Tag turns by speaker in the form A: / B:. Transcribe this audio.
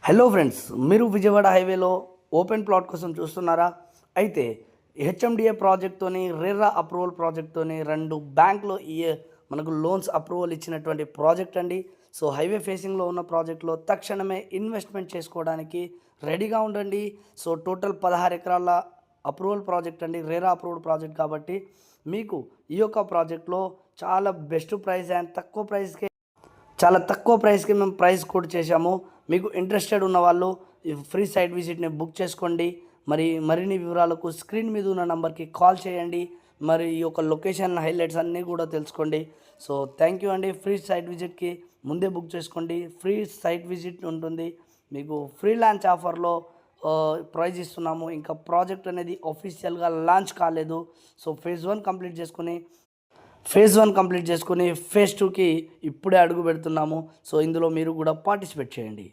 A: Hello friends, మీరు విజయవాడ హైవేలో open plot కోసం చూస్తున్నారా? అయితే హెచ్ఎండిఏ ప్రాజెక్ట్తోని రెరా అప్రూవల్ ప్రాజెక్ట్తోని రెండు బ్యాంకులో మనకు లోన్స్ అప్రూవల్ ఇచ్చినటువంటి ప్రాజెక్ట్ అండి. సో హైవే ఫేసింగ్లో ఉన్న ప్రాజెక్ట్లో తక్షణమే ఇన్వెస్ట్మెంట్ చేసుకోవడానికి రెడీగా ఉండండి. సో టోటల్ 16 ఎకరాల అప్రూవల్ ప్రాజెక్ట్ అండి, రెరా అప్రూవ్డ్ ప్రాజెక్ట్. కాబట్టి మీకు ఈ యొక్క ప్రాజెక్ట్లో చాలా బెస్ట్ ప్రైస్ అండ్ చాలా తక్కువ ప్రైస్కి మేము ప్రైస్ కోట్ చేశాము. మీకు ఇంట్రెస్టెడ్ ఉన్న వాళ్ళు ఈ ఫ్రీ సైట్ విజిట్ని బుక్ చేసుకోండి. మరిన్ని వివరాలకు స్క్రీన్ మీద ఉన్న నెంబర్కి కాల్ చేయండి. మరి ఈ యొక్క లొకేషన్ హైలైట్స్ అన్నీ కూడా తెలుసుకోండి. సో థ్యాంక్ యూ అండి. ఫ్రీ సైట్ విజిట్కి ముందే బుక్ చేసుకోండి. ఫ్రీ సైట్ విజిట్ ఉంటుంది. మీకు ఫ్రీ లాంచ్ ఆఫర్లో ప్రైజ్ ఇస్తున్నాము. ఇంకా ప్రాజెక్ట్ అనేది ఆఫీషియల్గా లాంచ్ కాలేదు. సో ఫేజ్ 1 కంప్లీట్ చేసుకుని ఫేజ్ 2కి ఇప్పుడే అడుగు పెడుతున్నాము. సో ఇందులో మీరు కూడా పార్టిసిపేట్ చేయండి.